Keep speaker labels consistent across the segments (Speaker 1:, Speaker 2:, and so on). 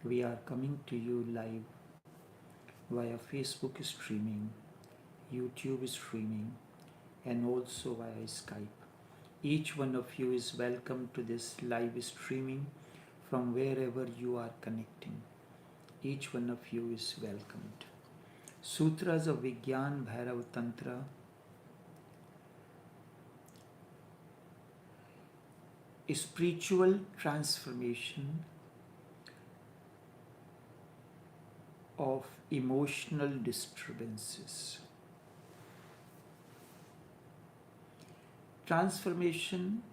Speaker 1: We are coming to you live via Facebook streaming, YouTube streaming, and also via Skype. Each one of you is welcome to this live streaming from wherever you are connecting. Each one of you is welcomed. Sutras of Vigyan Bhairav Tantra, spiritual transformation of emotional disturbances. Transformation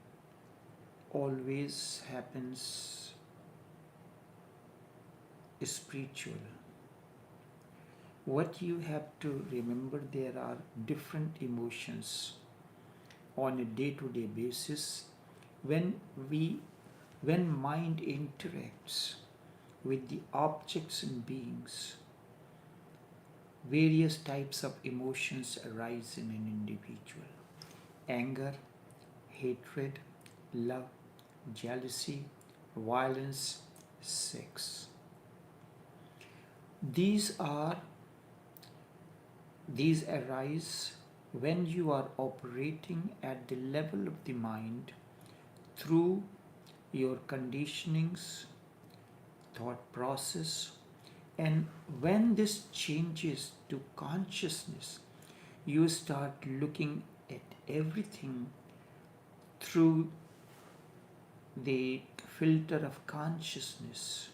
Speaker 1: always happens spiritual. What you have to remember, there are different emotions on a day-to-day basis when mind interacts with the objects and beings. Various types of emotions arise in an individual: anger, hatred, love, jealousy, violence, sex. These arise when you are operating at the level of the mind through your conditionings, thought process, and when this changes to consciousness, you start looking at everything through the filter of consciousness,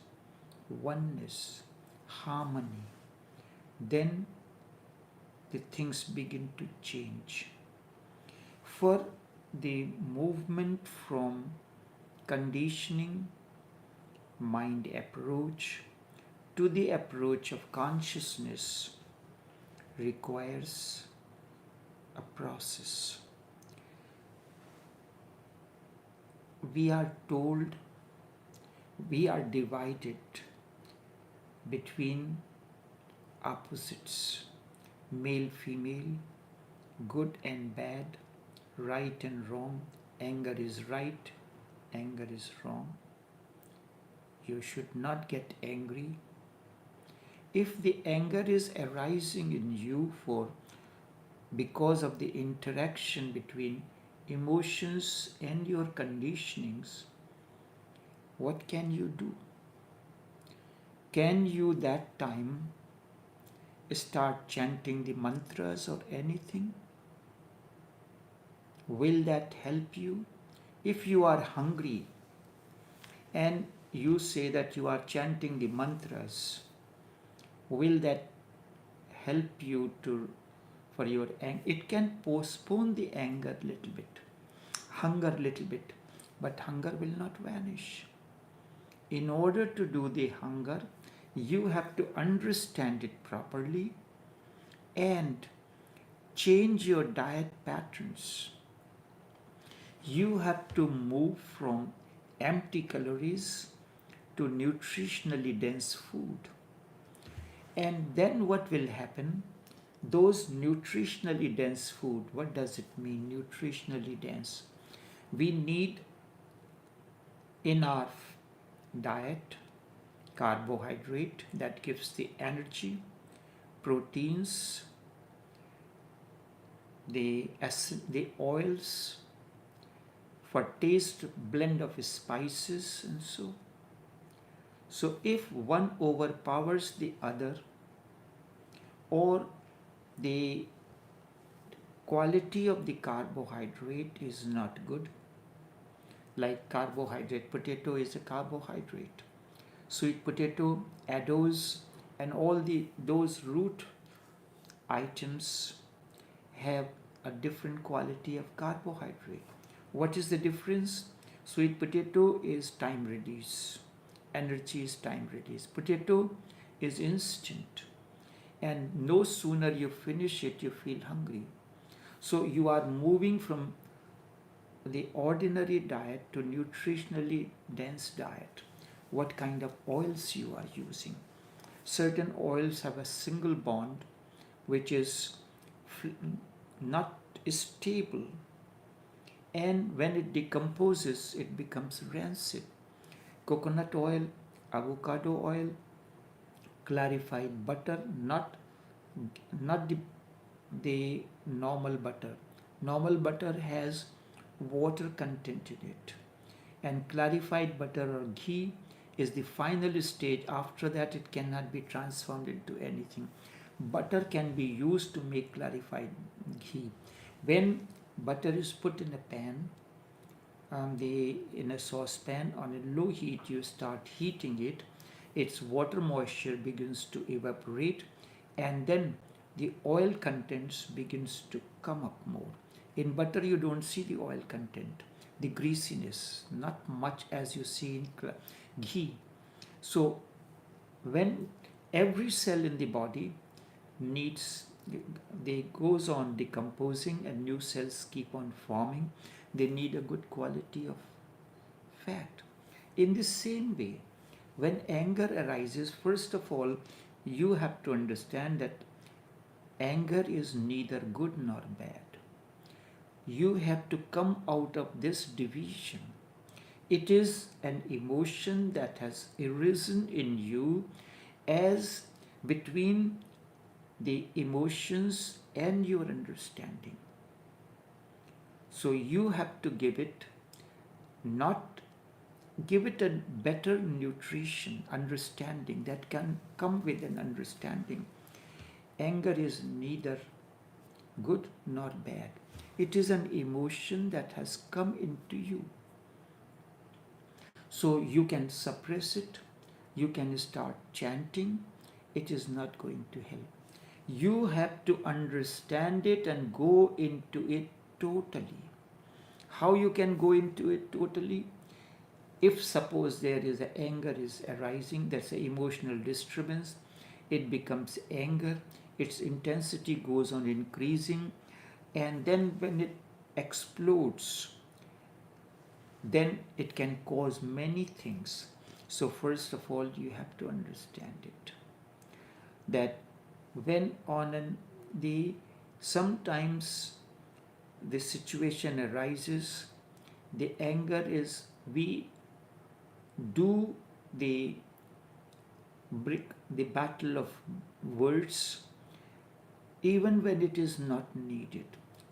Speaker 1: oneness, harmony. Then the things begin to change. For the movement from conditioning mind approach to the approach of consciousness requires a process. We are told we are divided between opposites, male, female, good and bad, right and wrong. Anger is right, anger is wrong. You should not get angry. If the anger is arising in you because of the interaction between emotions and your conditionings, what can you do? Can you that time start chanting the mantras or anything? Will that help you? If you are hungry and you say that you are chanting the mantras, will that help you for your anger? It can postpone the anger a little bit, hunger a little bit, but hunger will not vanish. In order to do the hunger, you have to understand it properly and change your diet patterns. You have to move from empty calories to nutritionally dense food. And then what will happen? Those nutritionally dense food, what does it mean, nutritionally dense? We need in our diet carbohydrate that gives the energy, proteins, the oils, for taste, blend of spices and so. So if one overpowers the other, or the quality of the carbohydrate is not good, like carbohydrate, potato is a carbohydrate, sweet potato, addos, and all those root items have a different quality of carbohydrate. What is the difference? Sweet potato is time release, energy is time release. Potato is instant, and no sooner you finish it, you feel hungry. So you are moving from the ordinary diet to nutritionally dense diet. What kind of oils you are using? Certain oils have a single bond which is not stable, and when it decomposes it becomes rancid. Coconut oil avocado oil, clarified butter, not the normal butter. Normal butter has water content in it, and clarified butter or ghee is the final stage. After that, it cannot be transformed into anything. Butter can be used to make clarified ghee. When butter is put in a pan, in a saucepan on a low heat, you start heating it, its water moisture begins to evaporate, and then the oil contents begins to come up more. In butter you don't see the oil content, the greasiness, not much as you see in ghee. So when every cell in the body needs, they goes on decomposing and new cells keep on forming, they need a good quality of fat. In the same way, when anger arises, first of all, you have to understand that anger is neither good nor bad. You have to come out of this division. It is an emotion that has arisen in you as between the emotions and your understanding. So you have to give it, not give it a better nutrition, understanding that can come with an understanding. Anger is neither good nor bad. It is an emotion that has come into you. So you can suppress it, you can start chanting, it is not going to help. You have to understand it and go into it totally. How you can go into it totally? If suppose there is a anger is arising, that's an emotional disturbance, it becomes anger, its intensity goes on increasing, and then when it explodes, then it can cause many things. So first of all, you have to understand it, that when sometimes the situation arises, the anger is, we do the battle of words even when it is not needed.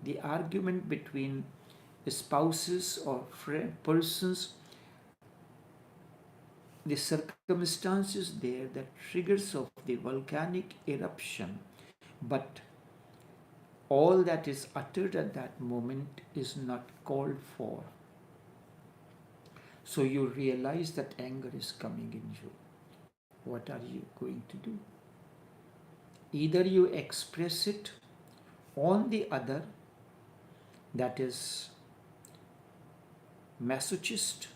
Speaker 1: The argument between spouses or persons, the circumstances there that triggers of the volcanic eruption, but all that is uttered at that moment is not called for. So you realize that anger is coming in you. What are you going to do? Either you express it on the other, that is masochist.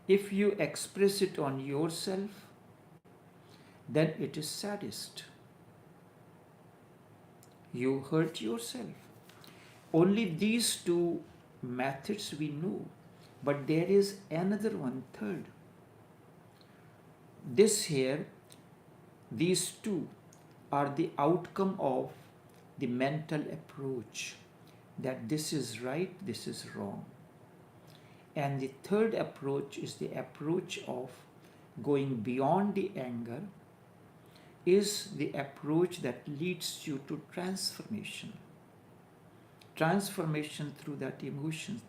Speaker 1: If you express it on yourself, then it is sadist. You hurt yourself. Only these two methods we know, but there is another one, third. This here, these two are the outcome of the mental approach, that this is right, this is wrong. And the third approach is the approach of going beyond the anger, is the approach that leads you to transformation. Transformation through that emotion.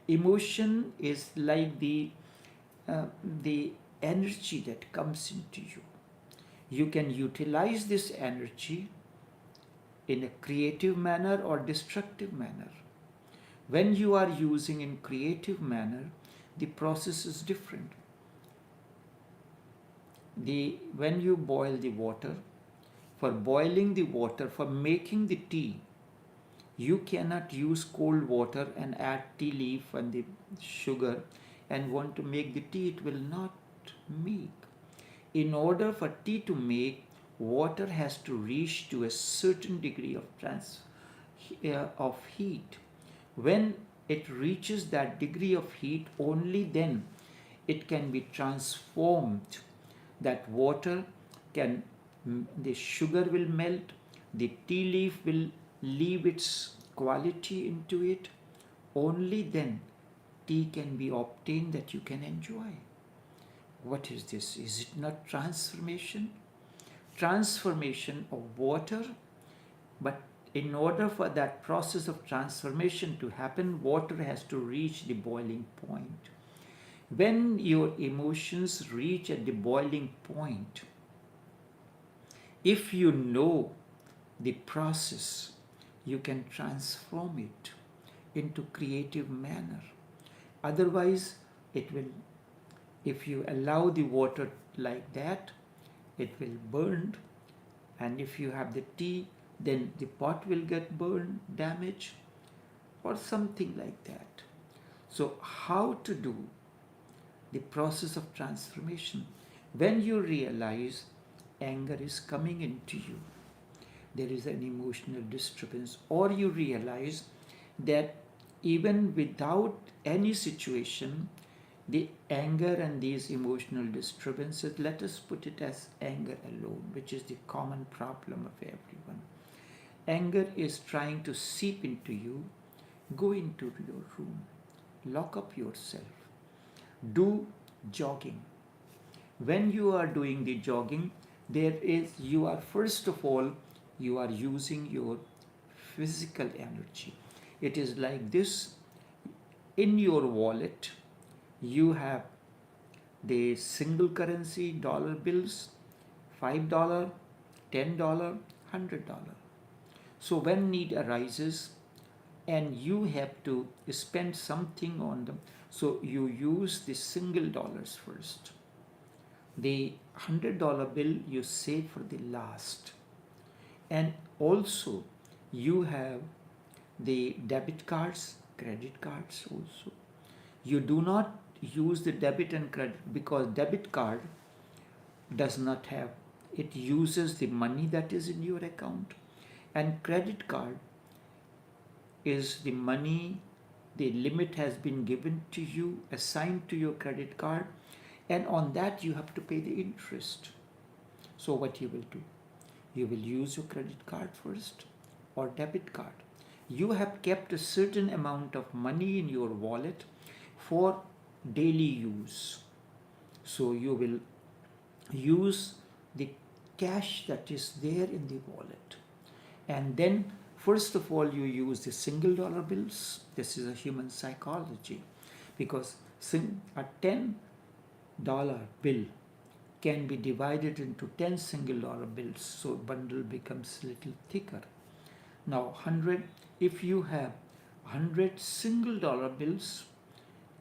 Speaker 1: Emotion is like the energy that comes into you. You can utilize this energy in a creative manner or destructive manner. When you are using in creative manner, the process is different. When you boil the water, for boiling the water, for making the tea, you cannot use cold water and add tea leaf and the sugar and want to make the tea. It will not make. In order for tea to make, water has to reach to a certain degree of heat. When it reaches that degree of heat, only then it can be transformed. That water can, the sugar will melt, the tea leaf will leave its quality into it. Only then tea can be obtained that you can enjoy. What is this? Is it not transformation? Transformation of water, but in order for that process of transformation to happen, water has to reach the boiling point. When your emotions reach at the boiling point, if you know the process, you can transform it into creative manner. Otherwise, it will, if you allow the water like that, it will burn. And if you have the tea, then the pot will get burned, damaged, or something like that. So how to do the process of transformation? When you realize anger is coming into you, there is an emotional disturbance, or you realize that even without any situation, the anger and these emotional disturbances, let us put it as anger alone, which is the common problem of everyone. Anger is trying to seep into you. Go into your room, lock up yourself, do jogging. When you are doing the jogging, you are first of all, you are using your physical energy. It is like this: in your wallet, you have the single currency dollar bills, $5, $10, $100. So when need arises and you have to spend something on them, so you use the single dollars first. The $100 bill you save for the last. And also you have the debit cards, credit cards also. You do not use the debit and credit, because debit card does not have, it uses the money that is in your account, and credit card is the money, the limit has been given to you, assigned to your credit card, and on that you have to pay the interest. So what you will do? You will use your credit card first or debit card. You have kept a certain amount of money in your wallet for daily use. So you will use the cash that is there in the wallet. And then first of all, you use the single dollar bills. This is a human psychology, because a $10 bill can be divided into 10 single dollar bills, so bundle becomes a little thicker. Now 100, if you have 100 single dollar bills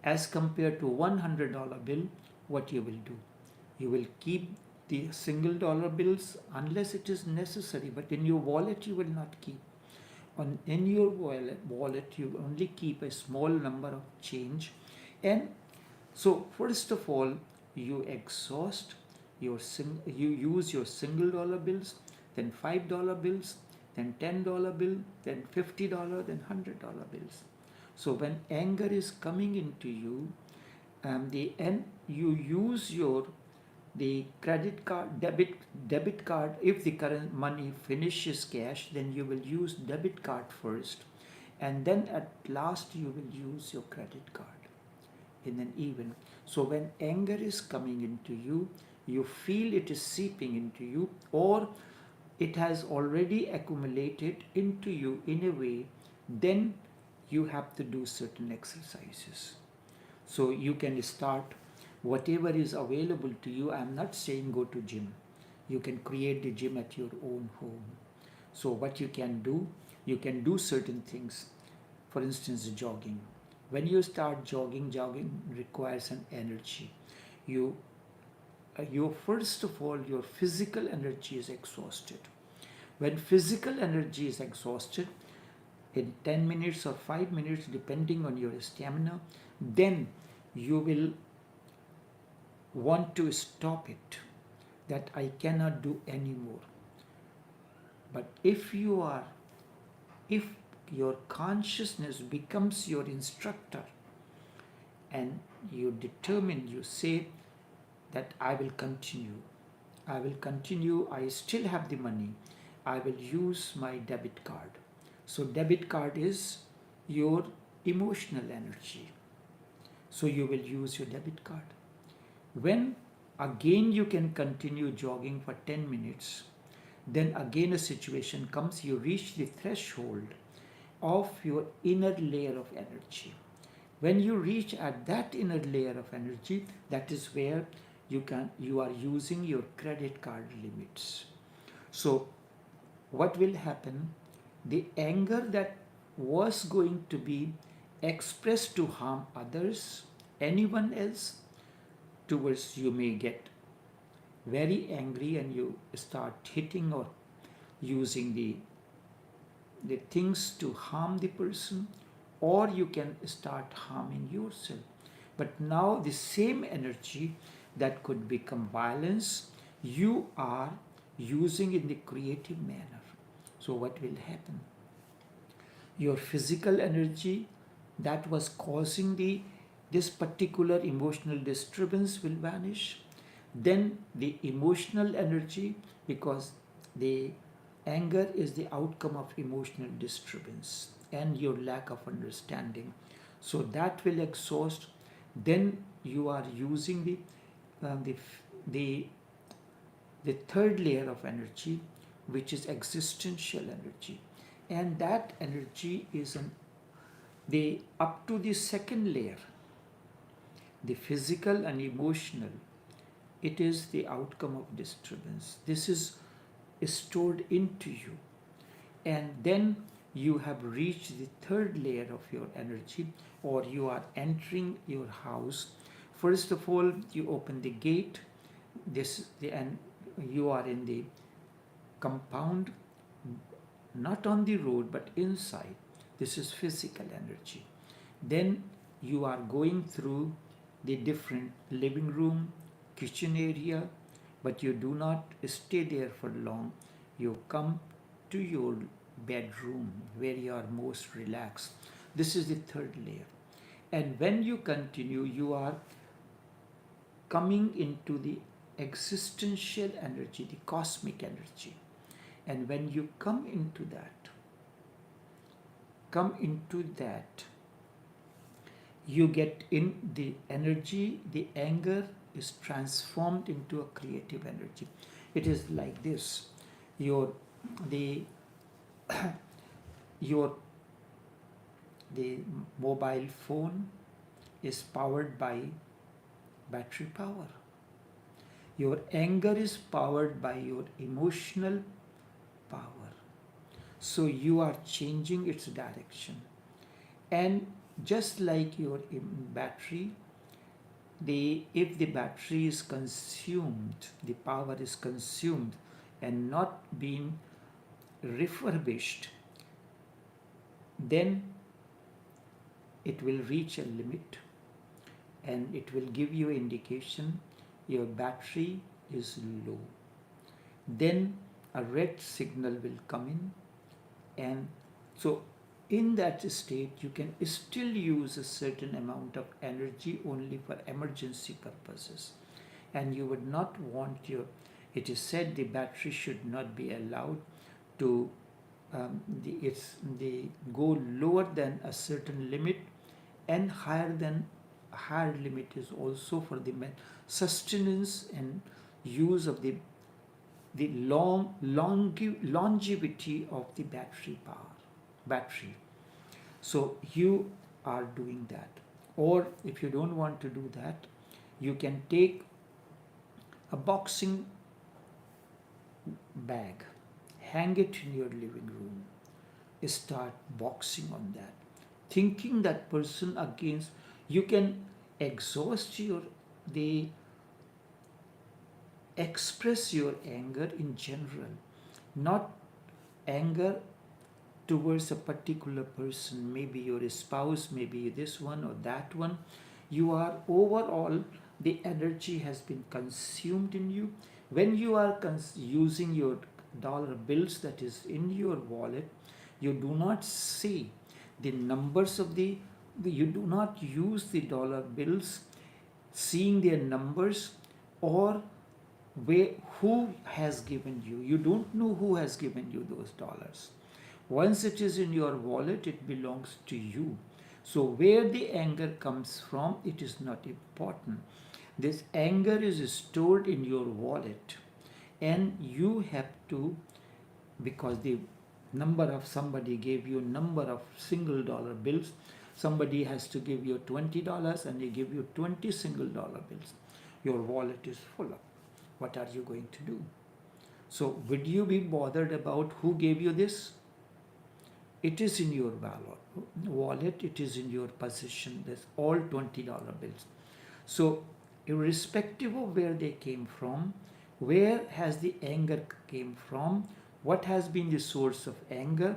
Speaker 1: as compared to $100 bill, what you will do? You will keep the single dollar bills unless it is necessary, but in your wallet you will not keep. In your wallet you only keep a small number of change. And so first of all, you exhaust you use your single dollar bills, then $5 bills, then $10 bill, then $50, then $100 bills. So when anger is coming into you, you use the credit card, debit card. If the current money finishes cash, then you will use debit card first, and then at last you will use your credit card in an even. So when anger is coming into you, you feel it is seeping into you, or it has already accumulated into you in a way, then you have to do certain exercises. So you can start whatever is available to you. I am not saying go to gym. You can create the gym at your own home. So what you can do certain things. For instance, jogging. When you start jogging requires an energy. You first of all, your physical energy is exhausted. When physical energy is exhausted, in 10 minutes or 5 minutes, depending on your stamina, then you will want to stop it, that I cannot do anymore. But if your consciousness becomes your instructor, and you determine, you say that I will continue, I still have the money, I will use my debit card. So debit card is your emotional energy. So you will use your debit card. When Again you can continue jogging for 10 minutes. Then again a situation comes, you reach the threshold of your inner layer of energy. When you reach at that inner layer of energy, that is where you are using your credit card limits. So what will happen? The anger that was going to be expressed to harm others, anyone else, towards you may get very angry and you start hitting or using the things to harm the person, or you can start harming yourself. But now the same energy that could become violence, you are using in the creative manner. So what will happen? Your physical energy that was causing this particular emotional disturbance will vanish. Then the emotional energy, because the anger is the outcome of emotional disturbance and your lack of understanding, so that will exhaust. Then you are using the third layer of energy, which is existential energy, and that energy is the up to the second layer, the physical and emotional. It is the outcome of disturbance. This is stored into you, and then you have reached the third layer of your energy, or you are entering your house. First of all, you open the gate, and you are in the compound, not on the road but inside. This is physical energy. Then you are going through the different living room, kitchen area, but you do not stay there for long. You come to your bedroom where you are most relaxed. This is the third layer. And when you continue, you are coming into the existential energy, the cosmic energy. And when you come into that, you get in the energy, the anger is transformed into a creative energy. It is like this. Your the mobile phone is powered by battery power. Your anger is powered by your emotional power. So you are changing its direction. And just like your battery, if the battery is consumed, the power is consumed and not being refurbished, then it will reach a limit and it will give you indication your battery is low. Then a red signal will come in, and so in that state you can still use a certain amount of energy only for emergency purposes, and you would not want it is said the battery should not be allowed to go lower than a certain limit, and higher limit is also for the sustenance and use of the longevity of the battery. So you are doing that. Or if you don't want to do that, you can take a boxing bag, hang it in your living room, start boxing on that, thinking that person against. You can exhaust express your anger in general, not anger towards a particular person, maybe your spouse, maybe this one or that one. You are overall, the energy has been consumed in you. When you are using your dollar bills that is in your wallet, you do not see the numbers of you do not use the dollar bills seeing their numbers or who has given you. You don't know who has given you those dollars. Once it is in your wallet, it belongs to you. So where the anger comes from, it is not important. This anger is stored in your wallet, and you have to, because the number of somebody gave you number of single dollar bills, somebody has to give you $20 and they give you 20 single dollar bills. Your wallet is full of. What are you going to do? So would you be bothered about who gave you this? It is in your wallet, it is in your possession. There's all $20 bills. So irrespective of where they came from, where has the anger came from, what has been the source of anger,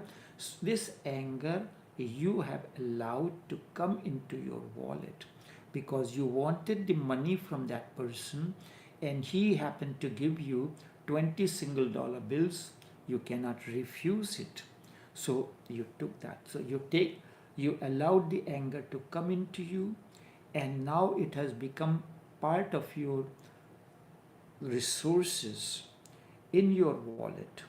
Speaker 1: this anger you have allowed to come into your wallet because you wanted the money from that person and he happened to give you 20 single dollar bills. You cannot refuse it. So you took that. So you allowed the anger to come into you, and now it has become part of your resources in your wallet.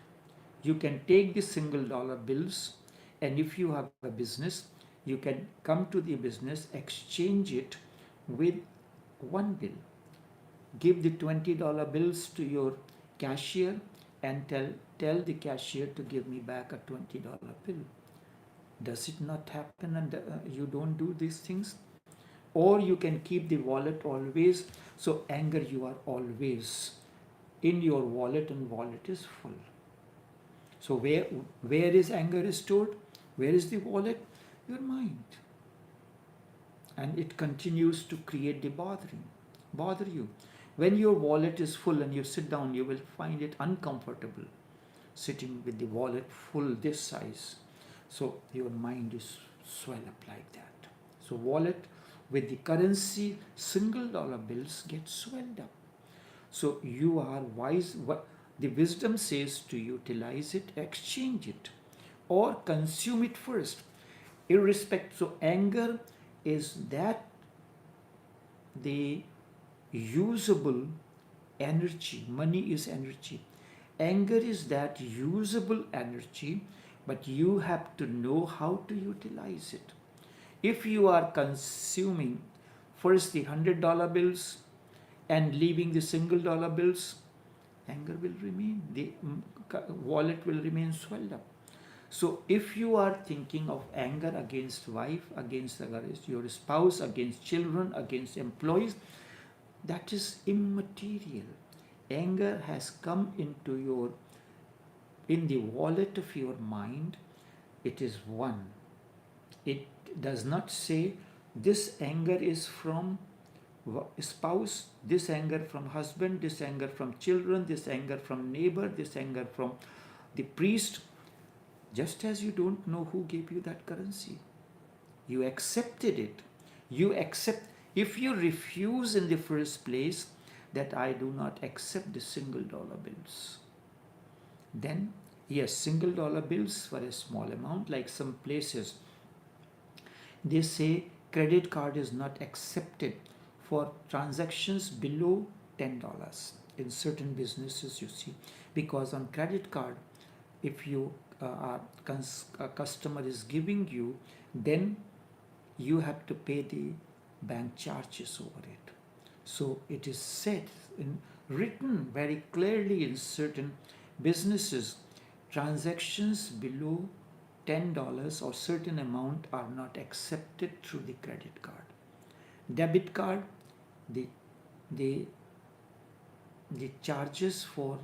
Speaker 1: You can take the single dollar bills, and if you have a business, you can come to the business, exchange it with one bill. Give the $20 bills to your cashier and tell the cashier to give me back a $20 bill. Does it not happen and you don't do these things? Or you can keep the wallet always. So anger, you are always in your wallet and wallet is full. So where is anger stored? Where is the wallet? Your mind. And it continues to create the bother you. When your wallet is full and you sit down, you will find it uncomfortable sitting with the wallet full this size. So your mind is swell up like that. So wallet with the currency, single dollar bills get swelled up. So you are wise. The wisdom says to utilize it, exchange it, or consume it first. Irrespective. So anger is that the usable energy. Money is energy. Anger is that usable energy, but you have to know how to utilize it. If you are consuming first the $100 bills and leaving the single dollar bills, anger will remain. The wallet will remain swelled up. So if you are thinking of anger against wife, against your spouse, against children, against employees, that is immaterial. Anger has come in the wallet of your mind. It is one. It does not say this anger is from spouse, this anger from husband, this anger from children, this anger from neighbor, this anger from the priest. Just as you don't know who gave you that currency, you accepted it. If you refuse in the first place that I do not accept the single dollar bills, then yes, single dollar bills for a small amount, like some places they say credit card is not accepted for transactions below $10 in certain businesses, you see, because on credit card, if you a customer is giving you, then you have to pay the bank charges over it. So it is said written very clearly in certain businesses, transactions below $10 or certain amount are not accepted through the credit card. Debit card, the charges for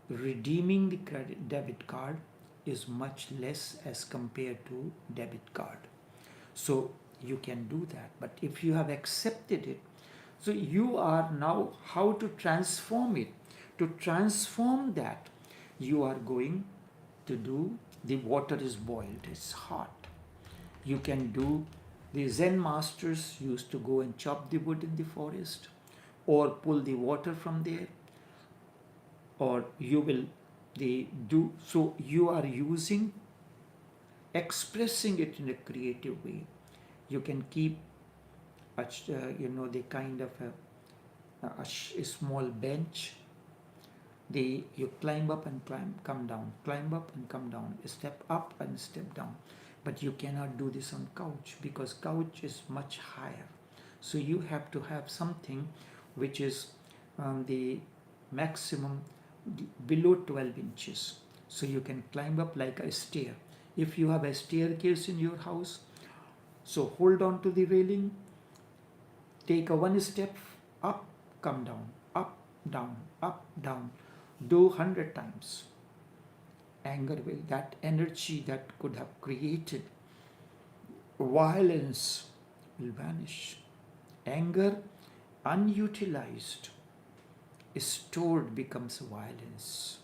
Speaker 1: redeeming the debit card is much less as compared to debit card. So you can do that. But if you have accepted it, so you are now how to transform it. To transform that, you are going to do, the water is boiled, it's hot. You can do, the Zen masters used to go and chop the wood in the forest or pull the water from there, or you will do. So you are expressing it in a creative way. You can keep the kind of a small bench. You climb up and come down, climb up and come down, step up and step down. But you cannot do this on couch because couch is much higher. So you have to have something which is the maximum below 12 inches. So you can climb up like a stair. If you have a staircase in your house, so hold on to the railing, take a one step up, come down, up, down, up, down. Do 100 times. Anger will, that energy that could have created violence will vanish. Anger unutilized, stored becomes violence.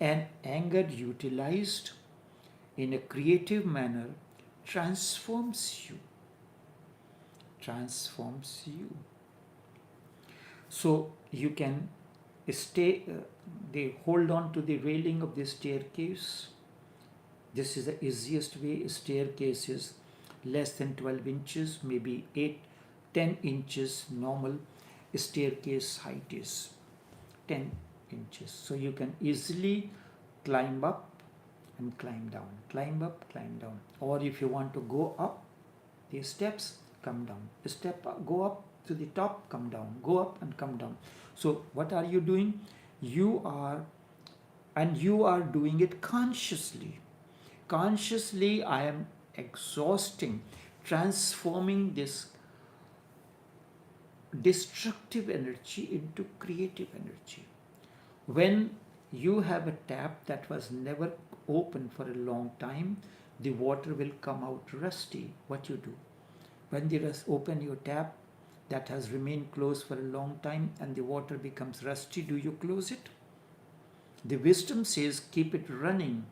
Speaker 1: And anger utilized in a creative manner transforms you. Transforms you. So you can they hold on to the railing of the staircase. This is the easiest way. Staircase is less than 12 inches, maybe 10 inches normal. Staircase height is 10 inches. So you can easily climb up and climb down, climb up, climb down. Or if you want to go up the steps, come down. Step up, go up to the top, come down, go up and come down. So what are you doing? You are doing it consciously. Consciously, I am exhausting, transforming this destructive energy into creative energy. When you have a tap that was never open for a long time, the water will come out rusty. What you do? When you open your tap that has remained closed for a long time and the water becomes rusty, do you close it? The wisdom says keep it running.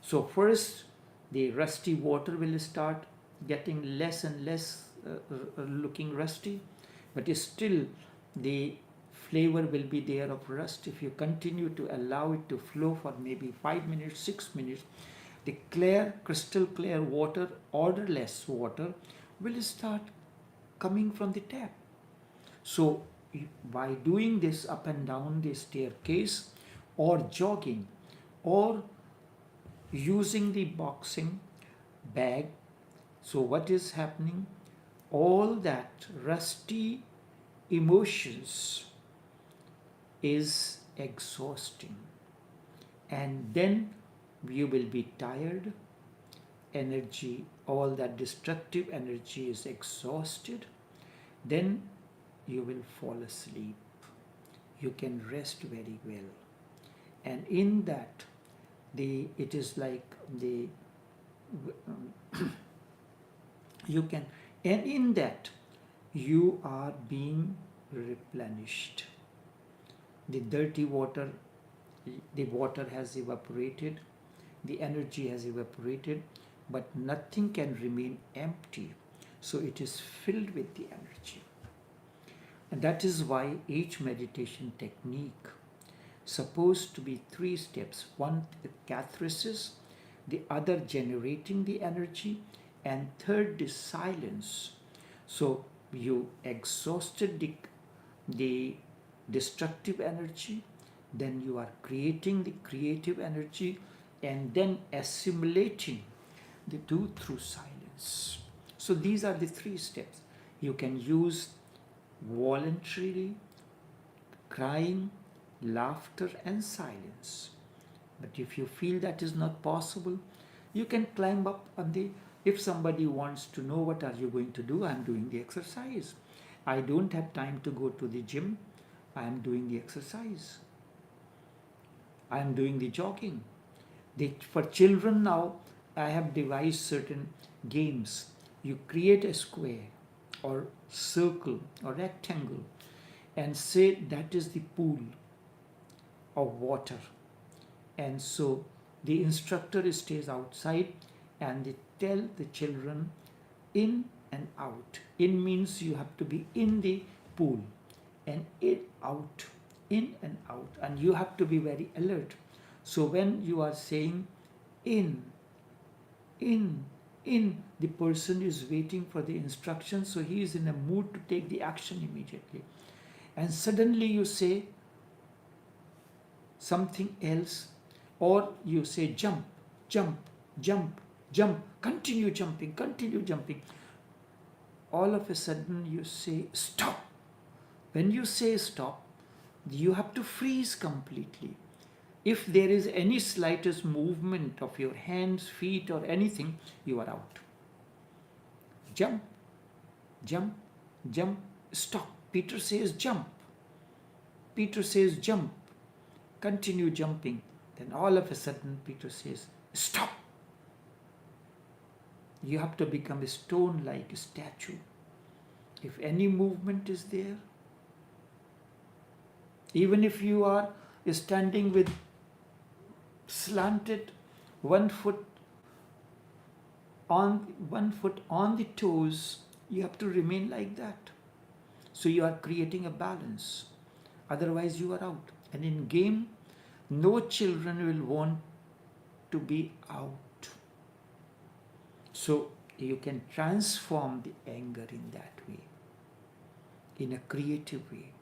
Speaker 1: So first the rusty water will start getting less and less looking rusty, but still the flavor will be there of rust. If you continue to allow it to flow for maybe 5 minutes, 6 minutes, the clear, crystal clear water, odorless water will start coming from the tap. So by doing this up and down the staircase, or jogging, or using the boxing bag, so what is happening? All that rusty emotions is exhausting, and then you will be tired. Energy, all that destructive energy is exhausted. Then you will fall asleep. You can rest very well, and in that it is like you can, and in that you are being replenished. The dirty water, the water has evaporated, the energy has evaporated, but nothing can remain empty. So it is filled with the energy. And that is why each meditation technique supposed to be 3 steps. One, catharsis, the other generating the energy, and third is silence. So you exhausted the destructive energy, then you are creating the creative energy, and then assimilating the two through silence. So these are the 3 steps. You can use voluntarily, crying, laughter, and silence. But if you feel that is not possible, you can climb up on the, if somebody wants to know what are you going to do, I am doing the exercise. I don't have time to go to the gym, I am doing the exercise. I am doing the jogging. For children now, I have devised certain games. You create a square or circle or rectangle and say that is the pool of water. And so the instructor stays outside and they tell the children in and out. In means you have to be in the pool, and out, in and out, and you have to be very alert. So when you are saying in, the person is waiting for the instruction, so he is in a mood to take the action immediately. And suddenly you say something else, or you say jump, jump, jump, jump, continue jumping, all of a sudden you say stop. When you say stop, you have to freeze completely. If there is any slightest movement of your hands, feet or anything, you are out. Jump, jump, jump, stop. Peter says jump. Peter says jump. Continue jumping. Then all of a sudden Peter says stop. You have to become a stone like a statue. If any movement is there, even if you are standing with slanted one foot on the toes, you have to remain like that. So you are creating a balance. Otherwise you are out. And in game, no children will want to be out. So you can transform the anger in that way, in a creative way.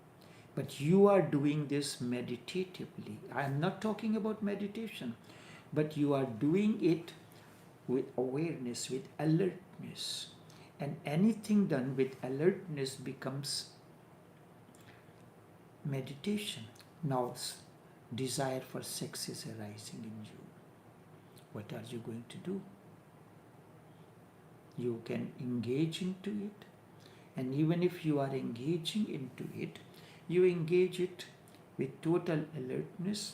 Speaker 1: But you are doing this meditatively. I am not talking about meditation, but you are doing it with awareness, with alertness. And anything done with alertness becomes meditation. Now, desire for sex is arising in you. What are you going to do? You can engage into it. And even if you are engaging into it, you engage it with total alertness.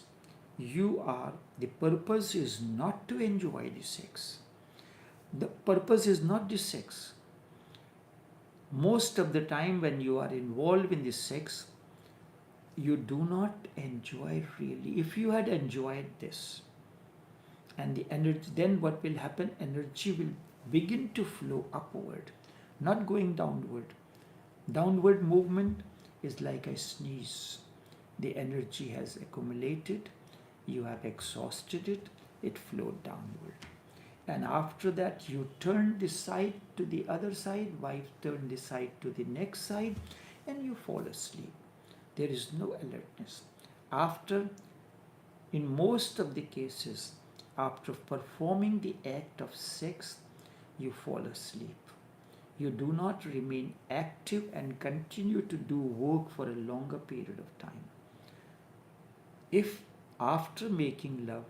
Speaker 1: The purpose is not to enjoy the sex. The purpose is not the sex. Most of the time when you are involved in the sex, you do not enjoy really. If you had enjoyed this and the energy, then what will happen? Energy will begin to flow upward, not going downward. Downward movement is like a sneeze. The energy has accumulated, you have exhausted it, it flowed downward. And after that you turn this side to the other side, wife turn this side to the next side, and you fall asleep. There is no alertness. In most of the cases, after performing the act of sex, you fall asleep. You do not remain active and continue to do work for a longer period of time. If after making love,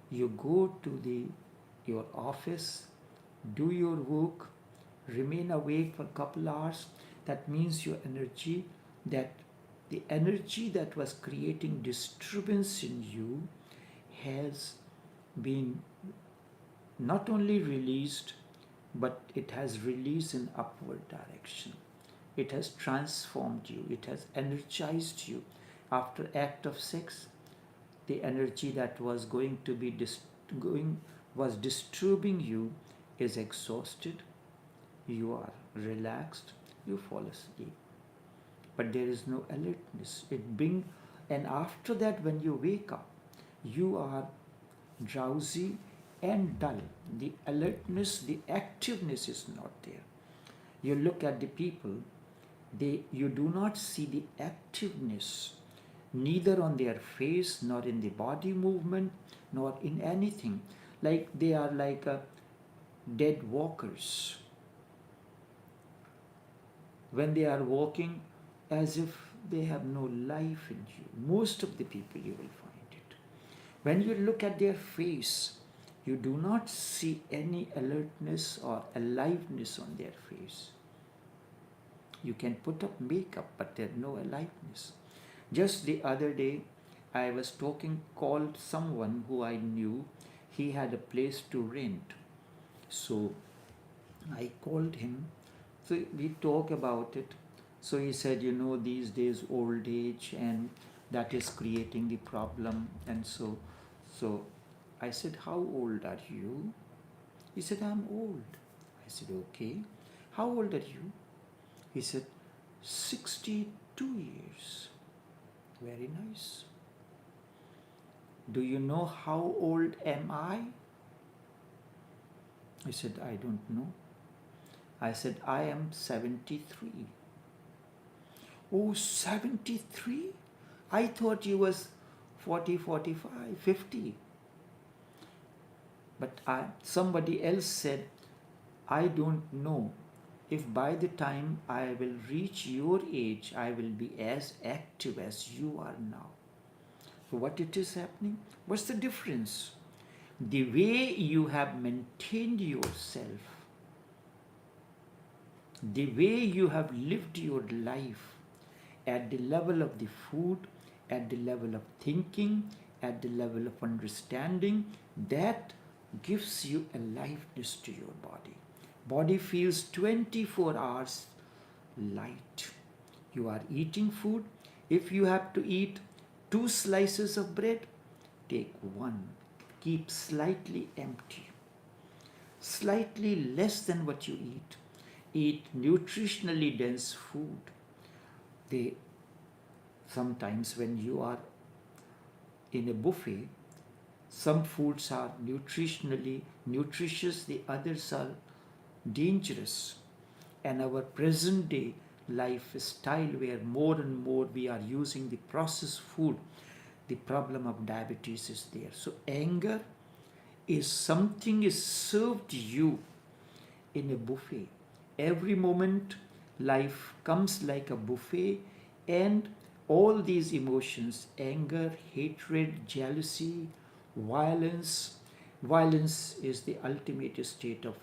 Speaker 1: you go to your office, do your work, remain awake for a couple hours, that means the energy that was creating disturbance in you has been not only released, but it has released in upward direction. It has transformed you. It has energized you. After act of sex, the energy that was going to be was disturbing you is exhausted. You are relaxed. You fall asleep. But there is no alertness. And after that, when you wake up, you are drowsy and dull. The alertness, the activeness is not there. You look at the people, you do not see the activeness, neither on their face, nor in the body movement, nor in anything. Like they are like dead walkers. When they are walking, as if they have no life in you. Most of the people you will find it. When you look at their face, you do not see any alertness or aliveness on their face. You can put up makeup, but there's no aliveness. Just the other day, I was called someone who I knew. He had a place to rent. So I called him. So we talk about it. So he said, these days old age and that is creating the problem. And so I said, how old are you? He said, I'm old. I said, okay. How old are you? He said, 62 years. Very nice. Do you know how old am I? He said, I don't know. I said, I am 73. Oh, 73? I thought you was 40, 45, 50. But somebody else said, I don't know. if by the time I will reach your age, I will be as active as you are now. So what it is happening? What's the difference? The way you have maintained yourself, the way you have lived your life at the level of the food, at the level of thinking, at the level of understanding, that gives you aliveness to your body. Body feels 24 hours light. You are eating food. If you have to eat 2 slices of bread, take 1. Keep slightly empty. Slightly less than what you eat. Eat nutritionally dense food. Sometimes when you are in a buffet, some foods are nutritionally nutritious, the others are dangerous. And our present day lifestyle, where more and more we are using the processed food, the problem of diabetes is there. So anger is something is served you in a buffet. Every moment life comes like a buffet, and all these emotions, anger, hatred, jealousy, violence. Violence is the ultimate state of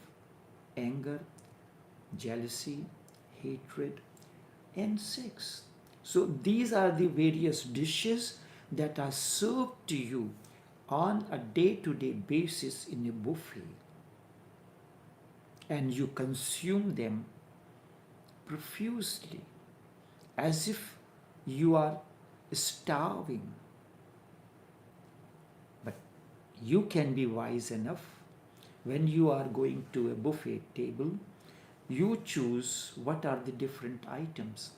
Speaker 1: anger, jealousy, hatred, and sex. So these are the various dishes that are served to you on a day-to-day basis in a buffet. And you consume them profusely, as if you are starving. But you can be wise enough, when you are going to a buffet table, you choose what are the different items.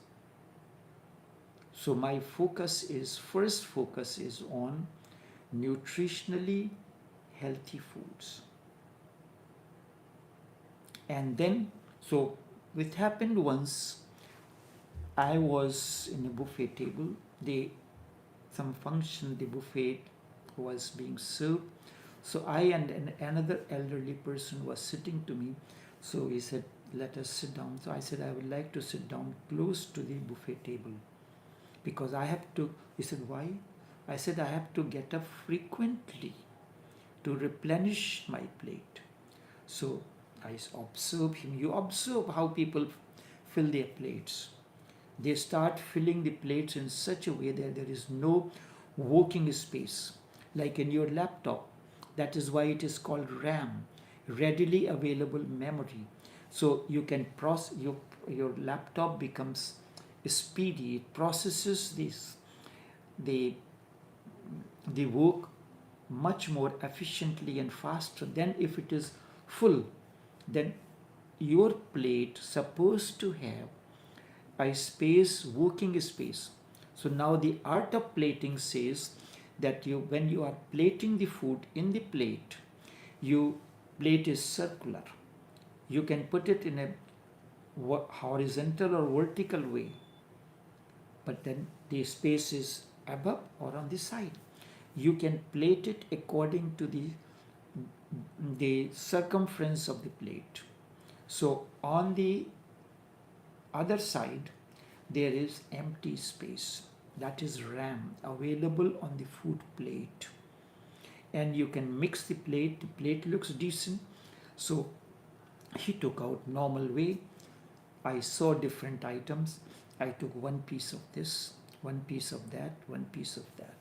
Speaker 1: So my first focus is on nutritionally healthy foods. And then, so it happened once, I was in a buffet table, some function, the buffet was being served. So I and another elderly person was sitting to me. So he said, let us sit down. So I said, I would like to sit down close to the buffet table, because I have to. He said, why? I said, I have to get up frequently to replenish my plate. So I observe him. You observe how people fill their plates. They start filling the plates in such a way that there is no working space, like in your laptop. That is why it is called RAM, readily available memory. So you can process, your laptop becomes speedy. It processes the work much more efficiently and faster than if it is full. Then your plate supposed to have a space, working space. So now the art of plating says that when you are plating the food in the plate, plate is circular. You can put it in a horizontal or vertical way, but then the space is above or on the side. You can plate it according to the circumference of the plate. So on the other side, there is empty space. That is RAM available on the food plate. And you can mix the plate. The plate looks decent. So he took out normal way. I saw different items. I took 1 piece of this, 1 piece of that, 1 piece of that.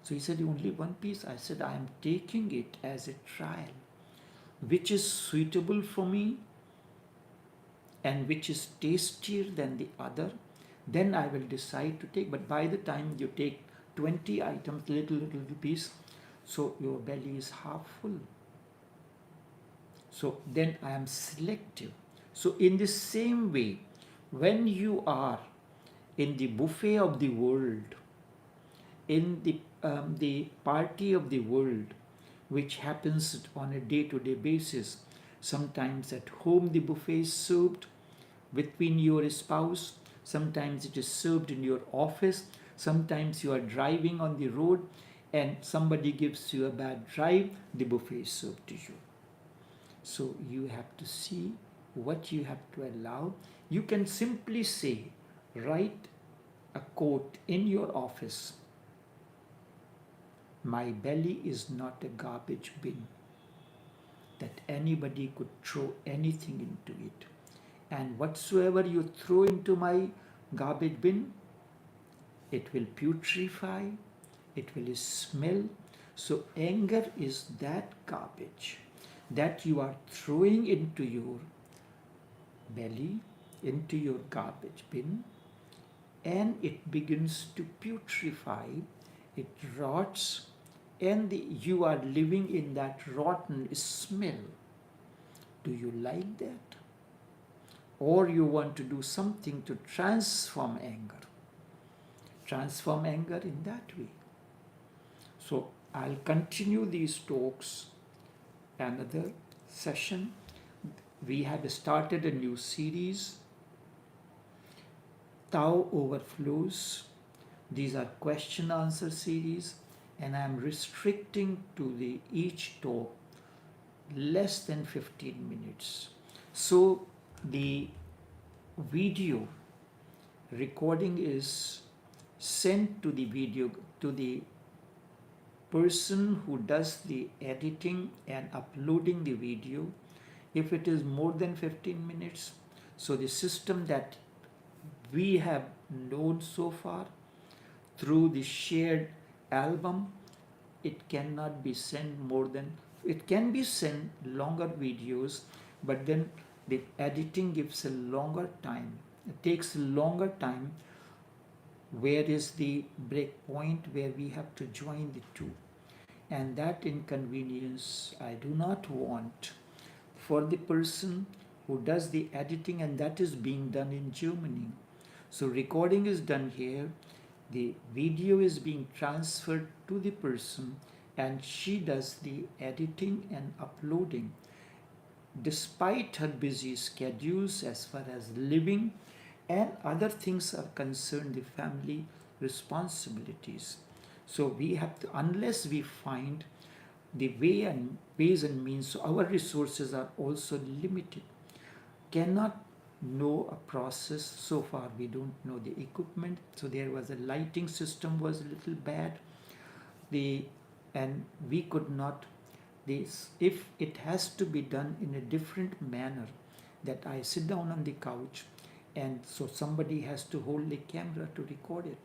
Speaker 1: So he said, only 1 piece? I said, I am taking it as a trial, which is suitable for me and which is tastier than the other. Then I will decide to take. But by the time you take 20 items, little piece, so your belly is half full. So then I am selective. So in the same way, when you are in the buffet of the world, in the party of the world, which happens on a day-to-day basis, sometimes at home the buffet is served between your spouse, sometimes it is served in your office, sometimes you are driving on the road and somebody gives you a bad drive, the buffet is served to you. So you have to see what you have to allow. You can simply say, write a quote in your office: my belly is not a garbage bin that anybody could throw anything into it. And whatsoever you throw into my garbage bin, it will putrefy, it will smell. So anger is that garbage that you are throwing into your belly, into your garbage bin, and it begins to putrefy, it rots, and you are living in that rotten smell. Do you like that? Or you want to do something to transform anger? Transform anger in that way. So I'll continue these talks another session. We have started a new series, Tao Overflows. These are question answer series, and I am restricting to the each talk less than 15 minutes. So the video recording is sent to the video to the person who does the editing and uploading the video. If it is more than 15 minutes, so the system that we have known so far through the shared album, it cannot be sent more than, it can be sent longer videos, but then the editing gives a longer time. It takes a longer time. Where is the break point where we have to join the two? And that inconvenience I do not want for the person who does the editing, and that is being done in Germany. So recording is done here, the video is being transferred to the person, and she does the editing and uploading. Despite her busy schedules as far as living and other things are concerned, the family responsibilities. So we have to, unless we find the ways and means, so our resources are also limited. Cannot know a process. So far we don't know the equipment. So there was a lighting system was a little bad. And we could not, if it has to be done in a different manner, that I sit down on the couch and so somebody has to hold the camera to record it.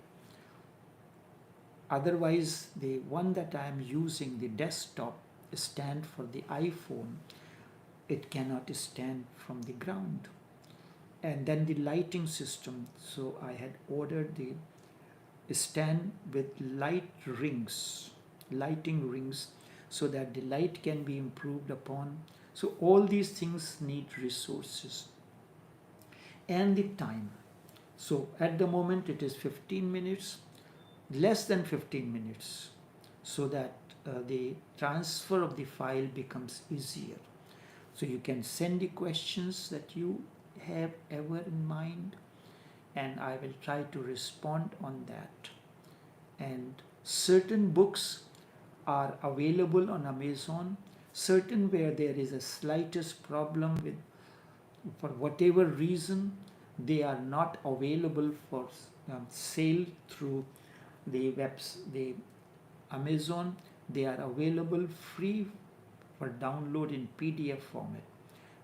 Speaker 1: Otherwise, the one that I am using, the desktop stand for the iPhone, it cannot stand from the ground. And then the lighting system, so I had ordered the stand with lighting rings, so that the light can be improved upon. So all these things need resources and the time. So at the moment it is 15 minutes, less than 15 minutes, so that the transfer of the file becomes easier. So you can send the questions that you have ever in mind, and I will try to respond on that. And certain books are available on Amazon, certain where there is a slightest problem with, for whatever reason, they are not available for sale through the Amazon. They are available free for download in PDF format.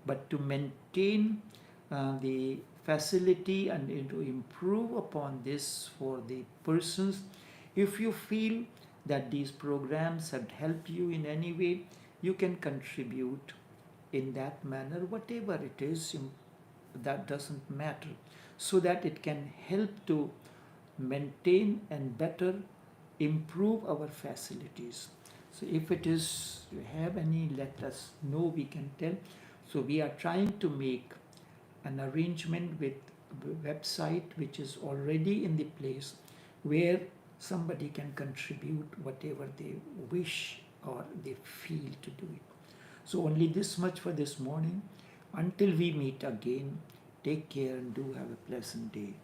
Speaker 1: But to maintain the facility and to improve upon this for the persons, if you feel that these programs have helped you in any way, you can contribute in that manner, whatever it is, that doesn't matter, so that it can help to maintain and better improve our facilities. So if it is, you have any, let us know, we can tell. So we are trying to make an arrangement with a website which is already in the place, where somebody can contribute whatever they wish or they feel to do it. So only this much for this morning. Until we meet again, take care and do have a pleasant day.